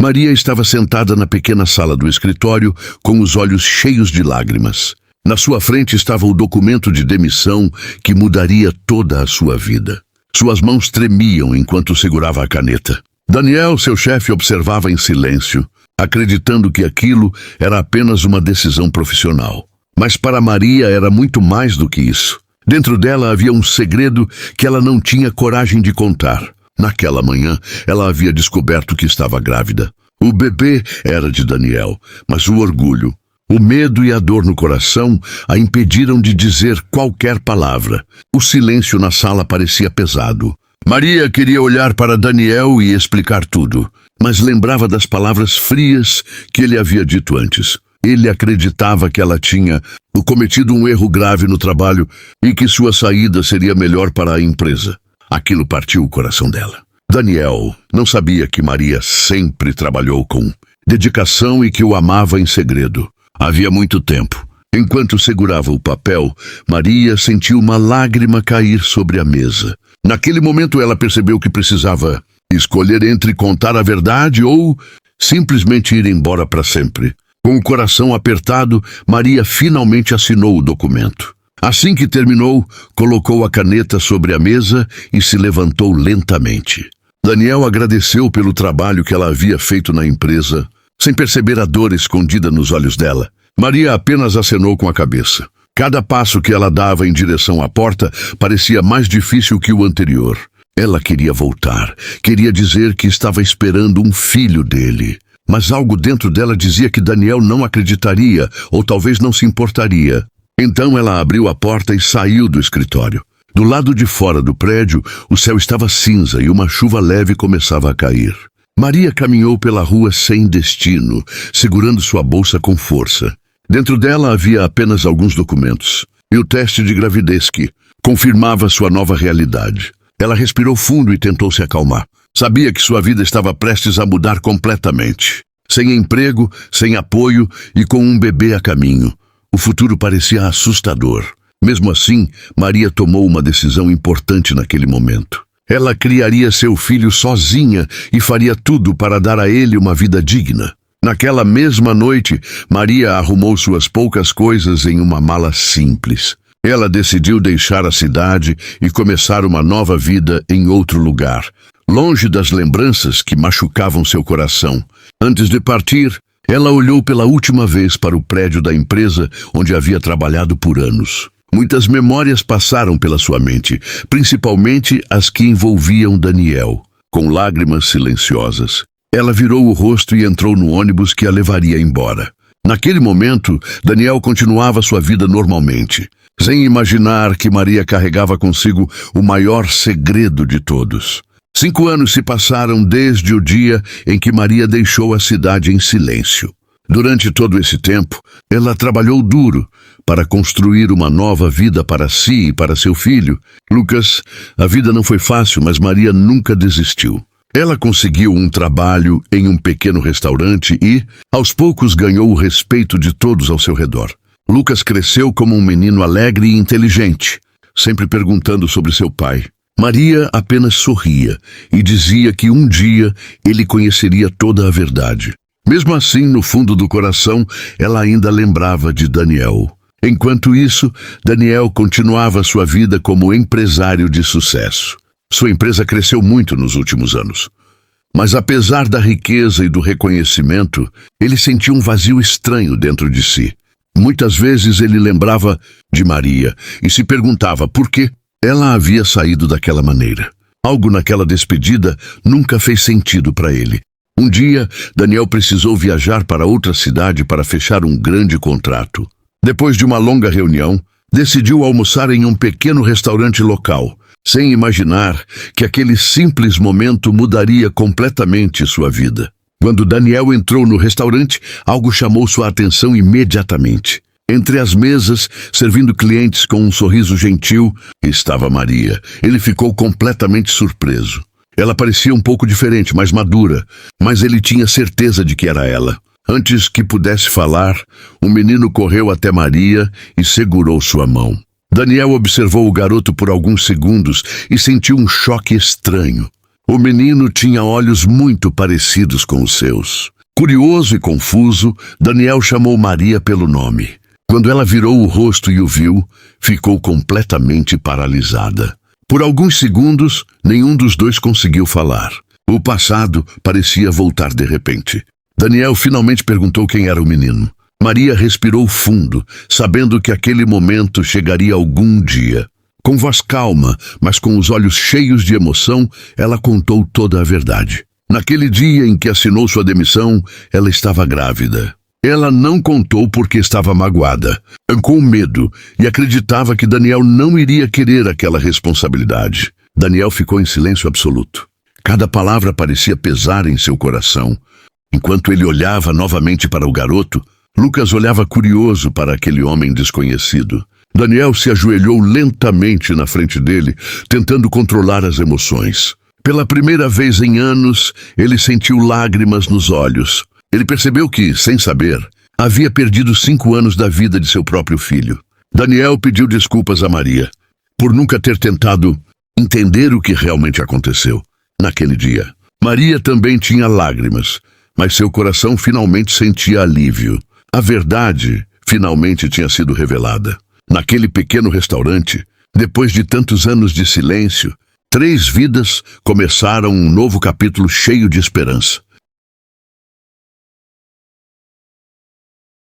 Maria estava sentada na pequena sala do escritório, com os olhos cheios de lágrimas. Na sua frente estava o documento de demissão que mudaria toda a sua vida. Suas mãos tremiam enquanto segurava a caneta. Daniel, seu chefe, observava em silêncio, acreditando que aquilo era apenas uma decisão profissional. Mas para Maria era muito mais do que isso. Dentro dela havia um segredo que ela não tinha coragem de contar. Naquela manhã, ela havia descoberto que estava grávida. O bebê era de Daniel, mas o orgulho, o medo e a dor no coração a impediram de dizer qualquer palavra. O silêncio na sala parecia pesado. Maria queria olhar para Daniel e explicar tudo, mas lembrava das palavras frias que ele havia dito antes. Ele acreditava que ela tinha cometido um erro grave no trabalho e que sua saída seria melhor para a empresa. Aquilo partiu o coração dela. Daniel não sabia que Maria sempre trabalhou com dedicação e que o amava em segredo. Havia muito tempo. Enquanto segurava o papel, Maria sentiu uma lágrima cair sobre a mesa. Naquele momento ela percebeu que precisava escolher entre contar a verdade ou simplesmente ir embora para sempre. Com o coração apertado, Maria finalmente assinou o documento. Assim que terminou, colocou a caneta sobre a mesa e se levantou lentamente. Daniel agradeceu pelo trabalho que ela havia feito na empresa, sem perceber a dor escondida nos olhos dela. Maria apenas acenou com a cabeça. Cada passo que ela dava em direção à porta parecia mais difícil que o anterior. Ela queria voltar, queria dizer que estava esperando um filho dele. Mas algo dentro dela dizia que Daniel não acreditaria, ou talvez não se importaria. Então ela abriu a porta e saiu do escritório. Do lado de fora do prédio, o céu estava cinza e uma chuva leve começava a cair. Maria caminhou pela rua sem destino, segurando sua bolsa com força. Dentro dela havia apenas alguns documentos e o teste de gravidez que confirmava sua nova realidade. Ela respirou fundo e tentou se acalmar. Sabia que sua vida estava prestes a mudar completamente. Sem emprego, sem apoio e com um bebê a caminho. O futuro parecia assustador. Mesmo assim, Maria tomou uma decisão importante naquele momento. Ela criaria seu filho sozinha e faria tudo para dar a ele uma vida digna. Naquela mesma noite, Maria arrumou suas poucas coisas em uma mala simples. Ela decidiu deixar a cidade e começar uma nova vida em outro lugar, longe das lembranças que machucavam seu coração. Antes de partir, ela olhou pela última vez para o prédio da empresa onde havia trabalhado por anos. Muitas memórias passaram pela sua mente, principalmente as que envolviam Daniel. Com lágrimas silenciosas, ela virou o rosto e entrou no ônibus que a levaria embora. Naquele momento, Daniel continuava sua vida normalmente, sem imaginar que Maria carregava consigo o maior segredo de todos. 5 anos se passaram desde o dia em que Maria deixou a cidade em silêncio. Durante todo esse tempo, ela trabalhou duro para construir uma nova vida para si e para seu filho. Lucas, a vida não foi fácil, mas Maria nunca desistiu. Ela conseguiu um trabalho em um pequeno restaurante e, aos poucos, ganhou o respeito de todos ao seu redor. Lucas cresceu como um menino alegre e inteligente, sempre perguntando sobre seu pai. Maria apenas sorria e dizia que um dia ele conheceria toda a verdade. Mesmo assim, no fundo do coração, ela ainda lembrava de Daniel. Enquanto isso, Daniel continuava sua vida como empresário de sucesso. Sua empresa cresceu muito nos últimos anos. Mas apesar da riqueza e do reconhecimento, ele sentia um vazio estranho dentro de si. Muitas vezes ele lembrava de Maria e se perguntava por que ela havia saído daquela maneira. Algo naquela despedida nunca fez sentido para ele. Um dia, Daniel precisou viajar para outra cidade para fechar um grande contrato. Depois de uma longa reunião, decidiu almoçar em um pequeno restaurante local, sem imaginar que aquele simples momento mudaria completamente sua vida. Quando Daniel entrou no restaurante, algo chamou sua atenção imediatamente. Entre as mesas, servindo clientes com um sorriso gentil, estava Maria. Ele ficou completamente surpreso. Ela parecia um pouco diferente, mais madura, mas ele tinha certeza de que era ela. Antes que pudesse falar, um menino correu até Maria e segurou sua mão. Daniel observou o garoto por alguns segundos e sentiu um choque estranho. O menino tinha olhos muito parecidos com os seus. Curioso e confuso, Daniel chamou Maria pelo nome. Quando ela virou o rosto e o viu, ficou completamente paralisada. Por alguns segundos, nenhum dos dois conseguiu falar. O passado parecia voltar de repente. Daniel finalmente perguntou quem era o menino. Maria respirou fundo, sabendo que aquele momento chegaria algum dia. Com voz calma, mas com os olhos cheios de emoção, ela contou toda a verdade. Naquele dia em que assinou sua demissão, ela estava grávida. Ela não contou porque estava magoada, com medo, e acreditava que Daniel não iria querer aquela responsabilidade. Daniel ficou em silêncio absoluto. Cada palavra parecia pesar em seu coração. Enquanto ele olhava novamente para o garoto, Lucas olhava curioso para aquele homem desconhecido. Daniel se ajoelhou lentamente na frente dele, tentando controlar as emoções. Pela primeira vez em anos, ele sentiu lágrimas nos olhos. Ele percebeu que, sem saber, havia perdido 5 anos da vida de seu próprio filho. Daniel pediu desculpas a Maria, por nunca ter tentado entender o que realmente aconteceu naquele dia. Maria também tinha lágrimas, mas seu coração finalmente sentia alívio. A verdade finalmente tinha sido revelada. Naquele pequeno restaurante, depois de tantos anos de silêncio, 3 vidas começaram um novo capítulo cheio de esperança.